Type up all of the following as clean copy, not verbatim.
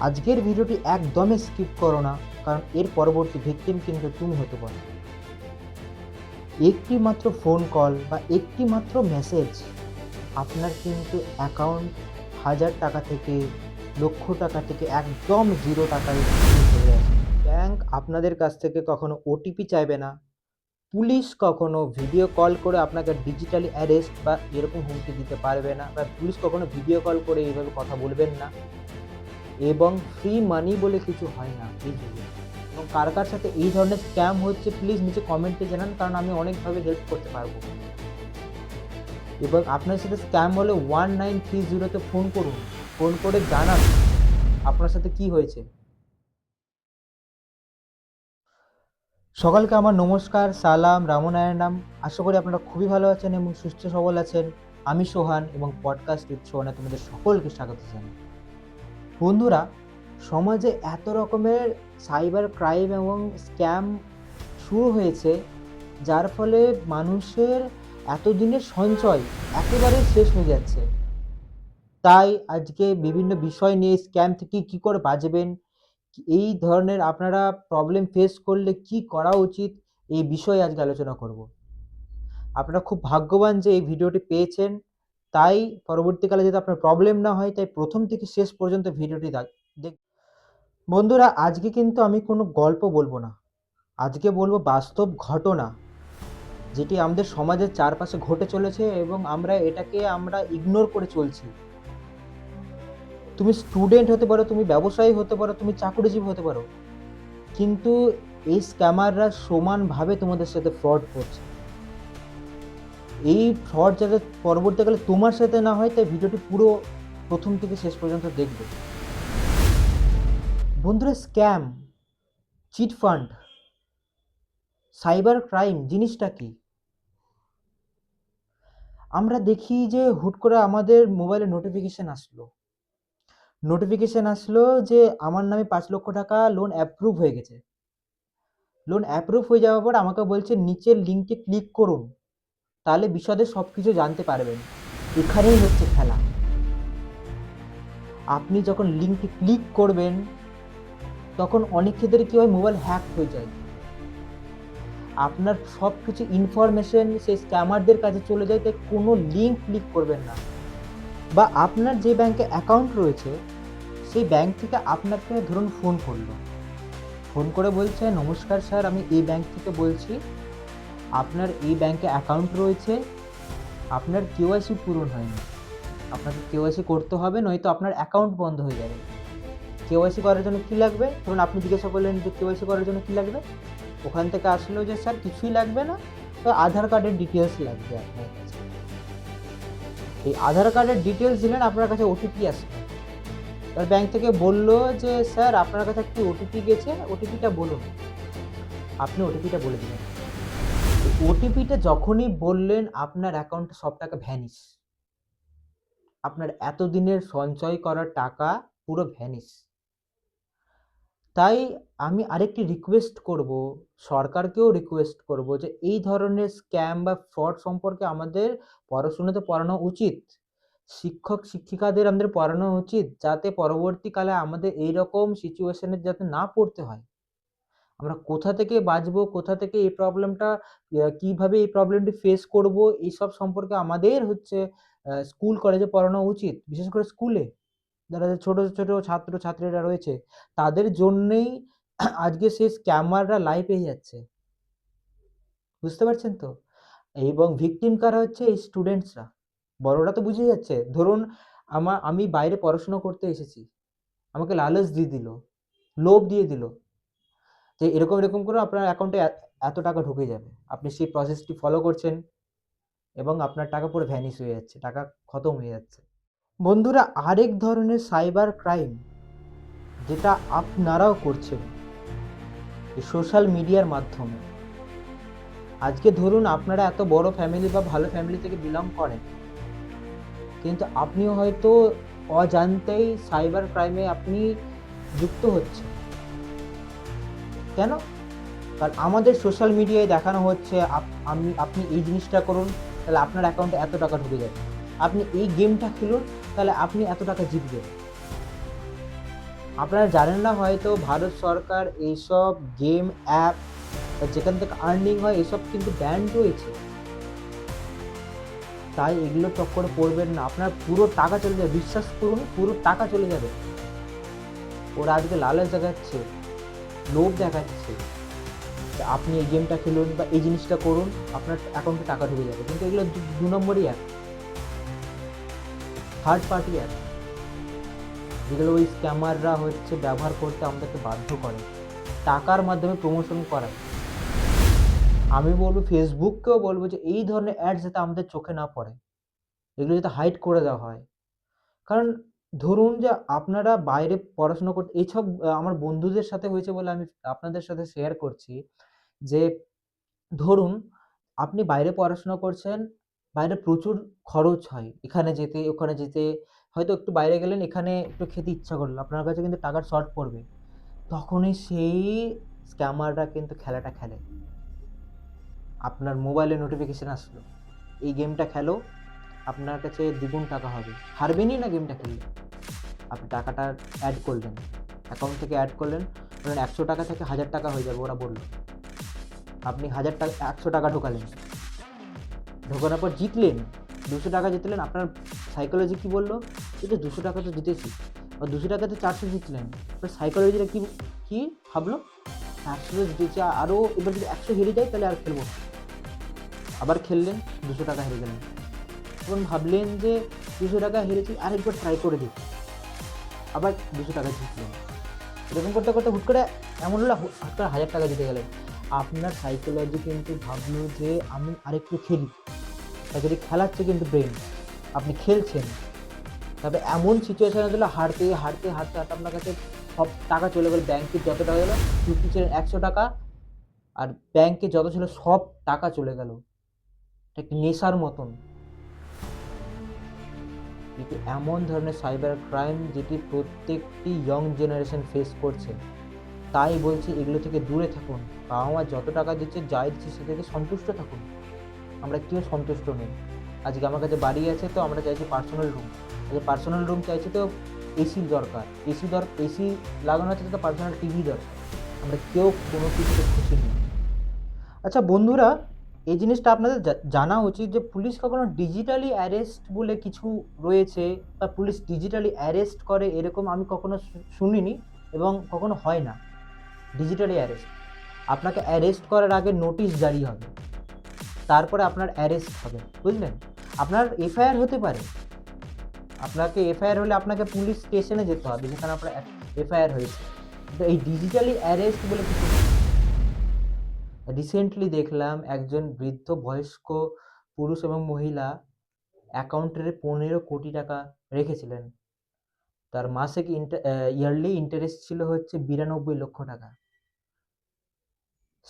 আজকের ভিডিওটি একদমই স্কিপ করো না, কারণ এর পরবর্তী ভিকটিম কিন্তু তুমি হতে পারো। একটি মাত্র ফোন কল বা একটি মাত্র মেসেজ আপনার কিন্তু অ্যাকাউন্ট 1000 টাকা থেকে লক্ষ টাকা থেকে একদম 0 টাকায় চলে আসে। ব্যাংক আপনাদের কাছ থেকে কখনো ওটিপি চাইবে না। পুলিশ কখনো ভিডিও কল করে আপনাকে ডিজিটালি অ্যারেস্ট বা এরকম হুমকি দিতে পারবে না, বা পুলিশ কখনো ভিডিও কল করে এইভাবে কথা বলবেন না। এবং ফ্রি মানি বলে কিছু হয় না এই যুগে। এবং কার কার সাথে এই ধরনের স্ক্যাম হচ্ছে প্লিজ নিচে কমেন্টে জানান, কারণ আমি অনেকভাবে হেল্প করতে পারবো। এবং আপনার সাথে স্ক্যাম হলে 1930-তে ফোন করুন, ফোন করে জানান আপনার সাথে কি হয়েছে। সকালকে আমার নমস্কার, সালাম, রামনারায়ণাম। আশা করি আপনারা খুবই ভালো আছেন এবং সুস্থ সবল আছেন। আমি সোহান এবং পডকাস্ট উইথ সোহানে তোমাদের সকলকে স্বাগত জানাই। বন্ধুরা, সমাজে এত রকমের সাইবার ক্রাইম এবং স্ক্যাম শুরু হয়েছে, যার ফলে মানুষের এতদিনের সঞ্চয় একেবারে শেষ হয়ে যাচ্ছে। তাই আজকে বিভিন্ন বিষয় নিয়ে স্ক্যাম থেকে কী করে বাঁচবেন, এই ধরনের আপনারা প্রবলেম ফেস করলে কি করা উচিত, এই বিষয়ে আজকে আলোচনা করব। আপনারা খুব ভাগ্যবান যে এই ভিডিওটি পেয়েছেন, তাই পরবর্তীকালে যাতে আপনার প্রবলেম না হয়, তাই প্রথম থেকে শেষ পর্যন্ত ভিডিওটি দেখ। বন্ধুরা, আজকে কিন্তু আমি কোনো গল্প বলবো না, আজকে বলবো বাস্তব ঘটনা, যেটি আমাদের সমাজের চারপাশে ঘটে চলেছে এবং আমরা ইগনোর করে চলছি। তুমি স্টুডেন্ট হতে পারো, তুমি ব্যবসায়ী হতে পারো, তুমি চাকরিজীবী হতে পারো, কিন্তু এই স্ক্যামাররা সমানভাবে তোমাদের সাথে ফ্রড করছে। এই ফ্রড যাতে পরবর্তীকালে তোমার সাথে না হয়, তাই ভিডিওটি পুরো প্রথম থেকে শেষ পর্যন্ত দেখবে। বন্ধুরা, scam, chit fund, cyber crime জিনিসটা কি? আমরা দেখি যে হুট করে আমাদের মোবাইলে নোটিফিকেশন আসলো যে আমার নামে 5 লক্ষ টাকা লোন অ্যাপ্রুভ হয়ে গেছে। লোন অ্যাপ্রুভ হয়ে যাওয়ার পর আমাকে বলছে নিচের লিঙ্কে ক্লিক করুন, তাহলে বিশদে সব কিছু জানতে পারবেন। এখানেই হচ্ছে খেলা। আপনি যখন লিঙ্কে ক্লিক করবেন, তখন অনেক ক্ষেত্রে কী হয়, মোবাইল হ্যাক হয়ে যায়। আপনার সব কিছু ইনফরমেশন সেই স্ক্যামারদের কাছে চলে যায়, তাই কোনো লিঙ্ক ক্লিক করবেন না। বা আপনার যে ব্যাংকে অ্যাকাউন্ট রয়েছে, সেই ব্যাংক থেকে আপনাকে ধরুন ফোন করে বলছে, নমস্কার স্যার, আমি এই ব্যাংক থেকে বলছি, আপনার এই ব্যাংকে অ্যাকাউন্ট রয়েছে, আপনার কেওয়াইসি পূরণ হয়নি, আপনাকে কেওয়াইসি করতে হবে, নয়তো আপনার অ্যাকাউন্ট বন্ধ হয়ে যাবে। কেওয়াইসি করার জন্য কী লাগবে? ধরুন আপনি জিজ্ঞাসা করলেন যে কেওয়াইসি করার জন্য কী লাগবে, ওখান থেকে আসলো যে স্যার কিছুই লাগবে না, তো আধার কার্ডের ডিটেলস লাগবে আপনার কাছে। এই আধার কার্ডের ডিটেলস দিলেন, আপনার কাছে ওটিপি আসবে। এবার ব্যাংক থেকে বললো যে স্যার আপনার কাছে একটি ওটিপি গেছে, ওটিপিটা বলুন। আপনি ওটিপিটা বলে দিলেন। ওটিপিটা যখনই বললেন, আপনার অ্যাকাউন্টে সব টাকা ভ্যানিশ। আপনার এতদিনের সঞ্চয় করার টাকা পুরো ভ্যানিশ। তাই আমি আরেকটি রিকোয়েস্ট করব, সরকারকেও রিকোয়েস্ট করব, যে এই ধরনের স্ক্যাম বা ফ্রড সম্পর্কে আমাদের পড়াশোনাতে পড়ানো উচিত। শিক্ষক শিক্ষিকাদের আমাদের পড়ানো উচিত, যাতে পরবর্তীকালে আমাদের এইরকম সিচুয়েশনে যাতে না পড়তে হয়। আমরা কোথা থেকে বাঁচবো, কোথা থেকে এই প্রবলেমটা, কীভাবে এই প্রবলেমটি ফেস করব, এইসব সম্পর্কে আমাদের স্কুল কলেজে পড়ানো উচিত। বিশেষ করে স্কুলে যারা ছোট ছোট ছাত্রছাত্রীরা রয়েছে, তাদের জন্যেই আজকে সেই স্ক্যামাররা লাই পেয়ে যাচ্ছে। বুঝতে পারছেন তো? এবং ভিকটিম কারা হচ্ছে? এই স্টুডেন্টসরা। বড়রা তো বুঝে যাচ্ছে। ধরুন আমি বাইরে পড়াশোনা করতে এসেছি, আমাকে লালচ দিয়ে দিল, লোভ দিয়ে দিল যে এরকম করে আপনার অ্যাকাউন্টে এত টাকা ঢুকে যাবে। আপনি সেই প্রসেসটি ফলো করছেন এবং আপনার টাকা পুরো ভ্যানিশ হয়ে যাচ্ছে, টাকা খতম হয়ে যাচ্ছে। বন্ধুরা, আরেক ধরনের সাইবার ক্রাইম যেটা আপনারাও করছেন এই সোশ্যাল মিডিয়ার মাধ্যমে। আজকে ধরুন আপনারা এত বড় ফ্যামিলি বা ভালো ফ্যামিলি থেকে বিলং করেন, কিন্তু আপনিও হয়তো অজান্তেই সাইবার ক্রাইমে আপনি যুক্ত হচ্ছেন। কেন? কারণ আমাদের সোশ্যাল মিডিয়ায় দেখানো হচ্ছে আপনি এই জিনিসটা করুন, তাহলে আপনার অ্যাকাউন্টে এত টাকা ঢুকে যাবে। আপনি এই গেমটা খেলুন, তাহলে আপনি এত টাকা জিতবেন। আপনারা জানেন না হয়তো ভারত সরকার এইসব গেম অ্যাপ যেখান থেকে আর্নিং হয় এসব কিন্তু ব্যান রয়েছে। তাই এগুলো চক্করে পড়বেন না, আপনার পুরো টাকা চলে যাবে, বিশ্বাস করুন পুরো টাকা চলে যাবে। ওরা আজকে লালচ দেখাচ্ছে, লোভ দেখাচ্ছে যে আপনি এই গেমটা খেলুন বা এই জিনিসটা করুন, আপনার অ্যাকাউন্টে টাকা ঢুকে যাবে, কিন্তু এগুলো 2 নম্বরই অ্যাপ, থার্ড পার্টি অ্যাপ, যেগুলো ওই স্ক্যামাররা হচ্ছে ব্যবহার করতে আমাদেরকে বাধ্য করে, টাকার মাধ্যমে প্রমোশন করায়। আমি বলবো ফেসবুককেও বলবো যে এই ধরনের অ্যাড যাতে আমাদের চোখে না পড়ে, এগুলো যাতে হাইড করে দেওয়া হয়। কারণ ধরুন যে আপনারা বাইরে পড়াশোনা করতে এইসব আমার বন্ধুদের সাথে হয়েছে বলে আমি আপনাদের সাথে শেয়ার করছি যে ধরুন আপনি বাইরে পড়াশোনা করছেন, বাইরে প্রচুর খরচ হয়। এখানে যেতে, ওখানে যেতে, হয়তো একটু বাইরে গেলেন, এখানে একটু খেতে ইচ্ছা করলো, আপনার কাছে কিন্তু টাকার শর্ট পড়বে। তখনই সেই স্ক্যামাররা কিন্তু খেলাটা খেলে। আপনার মোবাইলে নোটিফিকেশন আসলো, এই গেমটা খেলো, আপনার কাছে দ্বিগুণ টাকা হবে। হারবেনই না গেমটা খেললে। আপনি টাকাটা অ্যাড করলেন, অ্যাকাউন্ট থেকে অ্যাড করলেন, ধরেন ১০০ টাকা থেকে ১০০০ টাকা হয়ে যাবে ওরা বলল। আপনি ১০০০ টাকা ১০০ টাকা ঢোকালেন, ঢোকানোর পর জিতলেন, ২০০ টাকা জিতলেন, আপনার সাইকোলজি কী বলল? এই যে ২০০ টাকা তো জিতেছি, বা ২০০ টাকাতে ৪০০ জিতলেন, আপনার সাইকোলজিটা কী ভাবলো? ৪০০ তো জিতেছি, আরও এবার যদি ১০০ হেরে যায় তাহলে আর খেলবো না। আবার খেললেন, ২০০ টাকা হেরে গেলেন। তখন ভাবলেন যে ২০০ টাকা হেরেছি, আরেকবার ট্রাই করে দেখি, আবার ২০০ টাকা জিতলেন। এরকম করতে করতে হুট করে এমন হলো হুট করে ১০০০ টাকা জিতে গেলেন। আপনার সাইকোলজি কিন্তু ভাবলো যে আমি আরেকটু খেলি, যদি খেলাচ্ছে কিন্তু ব্রেন, আপনি খেলছেন, তবে এমন সিচুয়েশন হলো হারতে হারতে হারতে হারতে আপনার কাছে সব টাকা চলে গেল, ব্যাংকে যত টাকা গেলো, ঢুকিয়েছিলেন ১০০ টাকা, আর ব্যাংকে যত ছিল সব টাকা চলে গেল। এটা একটা নেশার মতন। কিন্তু এমন ধরনের সাইবার ক্রাইম যেটি প্রত্যেকটি ইয়ং জেনারেশন ফেস করছে, তাই বলছি এগুলো থেকে দূরে থাকুন। বাবা মা যত টাকা দিচ্ছে, যা দিচ্ছে সে থেকে সন্তুষ্ট থাকুন। আমরা কেউ সন্তুষ্ট নেই। আজকে আমার কাছে বাড়ি আছে তো আমরা চাইছি পার্সোনাল রুম, আজকে পার্সোনাল রুম চাইছি তো এসির দরকার, এসি লাগানো আছে তো পার্সোনাল টিভি দরকার। আমরা কেউ কোনো কিছুতে খুশি নেই। আচ্ছা বন্ধুরা, এই জিনিসটা আপনাদের জানা উচিত যে পুলিশ কখনো ডিজিটালি অ্যারেস্ট বলে কিছু রয়েছে, বা পুলিশ ডিজিটালি অ্যারেস্ট করে এরকম আমি কখনো শুনিনি, এবং কখনো হয় না ডিজিটালি অ্যারেস্ট। আপনাকে অ্যারেস্ট করার আগে নোটিশ জারি হবে, তারপরে আপনার অ্যারেস্ট হবে, বুঝলেন? আপনার এফআইআর হতে পারে, আপনাকে এফআইআর হলে আপনাকে পুলিশ স্টেশনে যেতে হবে যেখানে আপনার এফআইআর হয়েছে, কিন্তু এই ডিজিটালি অ্যারেস্ট বলে কিছু নেই। রিসেন্টলি দেখলাম একজন বৃদ্ধ বয়স্ক পুরুষ এবং মহিলা অ্যাকাউন্টে ১৫ কোটি টাকা রেখেছিলেন। তার মাসিক ইয়ারলি ইন্টারেস্ট ছিল হচ্ছে ৯২ লক্ষ টাকা।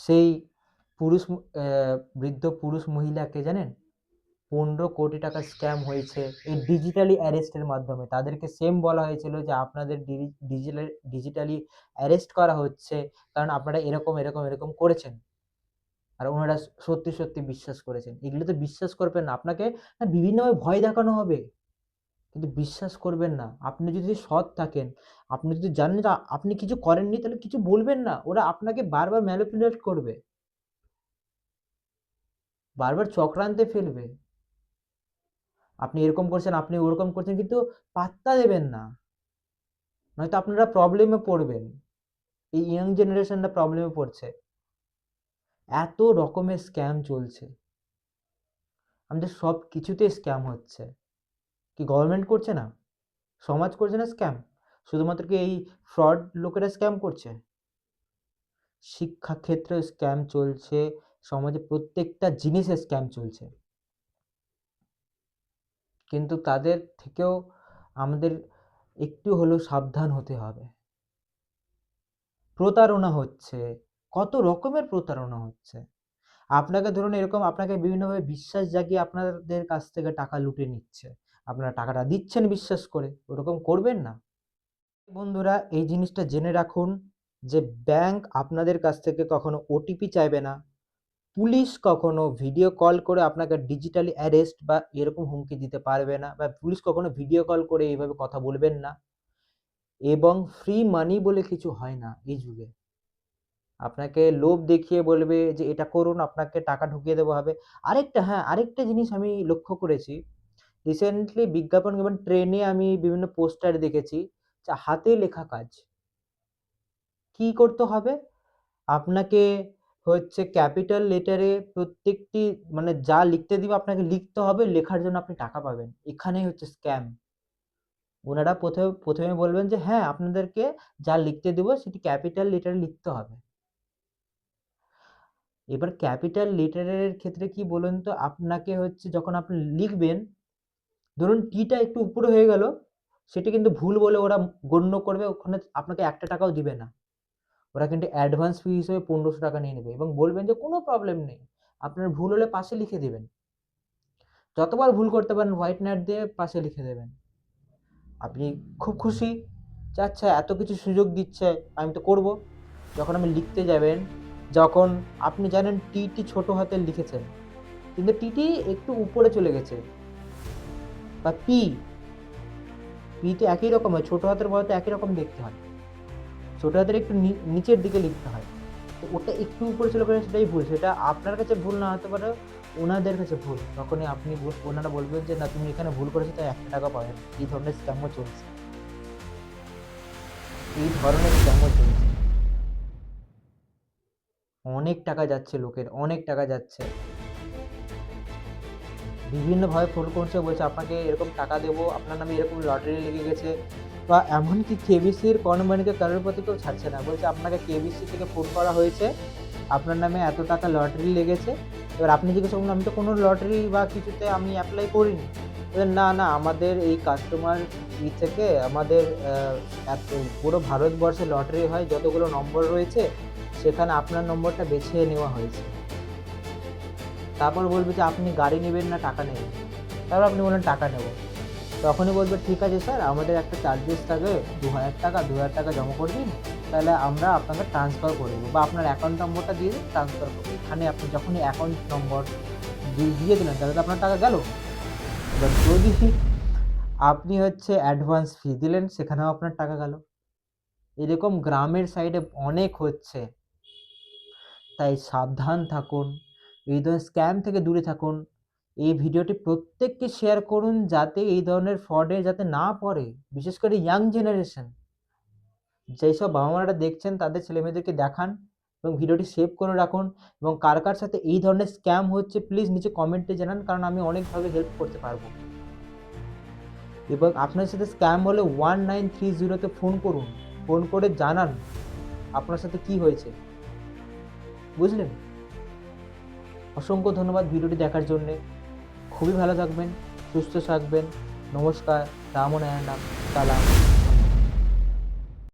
সেই পুরুষ বৃদ্ধ পুরুষ মহিলাকে জানেন ১৫ কোটি টাকা স্ক্যাম হয়েছে এই ডিজিটালি অ্যারেস্টের মাধ্যমে। তাদেরকে সেম বলা হয়েছিল যে আপনাদের ডিজিটালি অ্যারেস্ট করা হচ্ছে, কারণ আপনারা এরকম এরকম এরকম করেছেন। আর ওনারা সত্যি সত্যি বিশ্বাস করেছেন। এগুলোতে বিশ্বাস করবেন না, আপনাকে বিভিন্নভাবে ভয় দেখানো হবে, কিন্তু বিশ্বাস করবেন না। আপনি যদি সৎ থাকেন, আপনি যদি জানেন যে আপনি কিছু করেননি, তাহলে কিছু বলবেন না। ওরা আপনাকে বারবার ম্যানিপুলেট করবে, বারবার চক্রান্তে ফেলবে। আপনি এরকম করছেন, আপনি ওরকম করছেন, কিন্তু পাত্তা দেবেন না। নয়তো আপনারা প্রবলেমে পড়বেন। এই ইয়াং জেনারেশনটা প্রবলেমে পড়ছে। এত রকমের স্ক্যাম চলছে। আমাদের সব কিছুতে স্ক্যাম হচ্ছে। কি গভর্নমেন্ট করছে না? সমাজ করছে না স্ক্যাম? শুধুমাত্র কি এই ফ্রড লোকেরা স্ক্যাম করছে? শিক্ষাক্ষেত্রেও স্ক্যাম চলছে, সমাজে প্রত্যেকটা জিনিসে স্ক্যাম চলছে। কিন্তু তাদের থেকেও আমাদের একটু হলেও সাবধান হতে হবে। প্রতারণা হচ্ছে, কত রকমের প্রতারণা হচ্ছে। আপনাকে ধরুন এরকম আপনাকে বিভিন্নভাবে বিশ্বাস জাগিয়ে আপনাদের কাছ থেকে টাকা লুটে নিচ্ছে। আপনারা টাকাটা দিচ্ছেন বিশ্বাস করে, ওরকম করবেন না। বন্ধুরা এই জিনিসটা জেনে রাখুন যে ব্যাংক আপনাদের কাছ থেকে কখনো ওটিপি চাইবে না। পুলিশ কখনো ভিডিও কল করে আপনাকে ডিজিটালি অ্যারেস্ট বা এরকম হুমকি দিতে পারবে না, বা পুলিশ কখনো ভিডিও কল করে এইভাবে কথা বলবেন না। এবং ফ্রি মানি বলে কিছু হয় না এই যুগে। আপনাকে লোভ দেখিয়ে বলবে যে এটা করুন, আপনাকে টাকা ঢুকিয়ে দেওয়া হবে। আরেকটা জিনিস আমি লক্ষ্য করেছি। রিসেন্টলি বিজ্ঞাপন এবং ট্রেনে আমি বিভিন্ন পোস্টার দেখেছি যে হাতে লেখা কাজ। কি করতে হবে? আপনাকে হচ্ছে ক্যাপিটাল লেটারে প্রত্যেকটি মানে যা লিখতে দিবে আপনাকে লিখতে হবে, লেখার জন্য আপনি টাকা পাবেন। এখানেই হচ্ছে স্ক্যাম। ওনারা প্রথমে বলবেন যে হ্যাঁ, আপনাদেরকে যা লিখতে দিব সেটি ক্যাপিটাল লেটারে লিখতে হবে। এবার ক্যাপিটাল লেটারের ক্ষেত্রে কি বলুন তো, আপনাকে হচ্ছে যখন আপনি লিখবেন, ধরুন টিটা একটু উপরে হয়ে গেল, সেটি কিন্তু ভুল বলে ওরা গণ্য করবে, ওখানে আপনাকে একটা টাকাও দিবে না। ওরা কিন্তু অ্যাডভান্স ফি হিসেবে ১৫০০ টাকা নিয়ে নেবে এবং বলবেন যে কোনো প্রবলেম নেই, আপনার ভুল হলে পাশে লিখে দেবেন। যতবার ভুল করতে পারেন হোয়াইটনার দিয়ে পাশে লিখে দেবেন। আপনি খুব খুশি যে আচ্ছা এত কিছু সুযোগ দিচ্ছে, আমি তো করব। যখন আপনি লিখতে যাবেন, যখন আপনি জানেন টি ছোট হাতে লিখেছেন, কিন্তু টি একটু উপরে চলে গেছে, বা পিতে একই রকম হয়, ছোট হাতের বড় হাতে একই রকম দেখতে হয়। ছোট হাতের একটু নিচের দিকে লিখতে হয়, তো ওটা একটু উপরে চলে গেলে সেটাই ভুল। সেটা আপনার কাছে ভুল না হতে পারে, ওনাদের কাছে ভুল। তখনই ওনারা বলবেন যে না, তুমি এখানে ভুল করেছো, তাই ১ টাকা পাবেন। এই ধরনের স্ক্যামও চলছে। অনেক টাকা যাচ্ছে লোকের, অনেক টাকা যাচ্ছে। বিভিন্নভাবে ফোন করছে, বলছে আপনাকে এরকম টাকা দেবো, আপনার নামে এরকম লটারি লেগে গেছে, বা এমনকি কেবিসির কর্মচারীকে কারোর প্রতি কেউ ছাড়ছে না, বলছে আপনাকে কেবিসি থেকে ফোন করা হয়েছে, আপনার নামে এত টাকা লটারি লেগেছে। এবার আপনি জিজ্ঞেস করুন আমি তো কোনো লটারি বা কিছুতে আমি অ্যাপ্লাই করিনি। না না, আমাদের এই কাস্টমার থেকে আমাদের এত পুরো ভারতবর্ষে লটারি হয়, যতগুলো নম্বর রয়েছে সেখানে আপনার নম্বরটা বেছে নেওয়া হয়েছে। তারপর বলবে যে আপনি গাড়ি নেবেন না টাকা নেবেন। তারপর আপনি বললেন টাকা নেব। তখনই বলবে ঠিক আছে স্যার, আমাদের একটা চার্জেস থাকে ২০০০ টাকা জমা করে দিন, তাহলে আমরা আপনাকে ট্রান্সফার করে দেবো, বা আপনার অ্যাকাউন্ট নম্বরটা দিয়ে দিন, ট্রান্সফার করবো। এখানে আপনি যখনই অ্যাকাউন্ট নম্বর দিয়ে দিলেন, তাহলে তো আপনার টাকা গেল। এবার যদি আপনি হচ্ছে অ্যাডভান্স ফি দিলেন, সেখানেও আপনার টাকা গেল। এরকম গ্রামের সাইডে অনেক হচ্ছে। তাই সাবধান থাকুন, এই ধরনের স্ক্যাম থেকে দূরে থাকুন। এই ভিডিওটি প্রত্যেককে শেয়ার করুন যাতে এই ধরনের ফ্রডে যাতে না পড়ে, বিশেষ করে ইয়াং জেনারেশন। যেসব বাবা-মারা দেখছেন তাদের ছেলেমেয়েদেরকে দেখান এবং ভিডিওটি সেভ করে রাখুন, এবং কার সাথে এই ধরনের স্ক্যাম হচ্ছে প্লিজ নিচে কমেন্টে জানান, কারণ আমি অনেকভাবে হেল্প করতে পারবো। এবং আপনার সাথে স্ক্যাম হলে 1930 তে ফোন করুন, ফোন করে জানান আপনার সাথে কি হয়েছে। বুঝলেন? অসংখ্য ধন্যবাদ ভিডিওটি দেখার জন্যে। খুবই ভালো থাকবেন, সুস্থ থাকবেন। নমস্কার, রাম ও নারায়ণ, সালাম।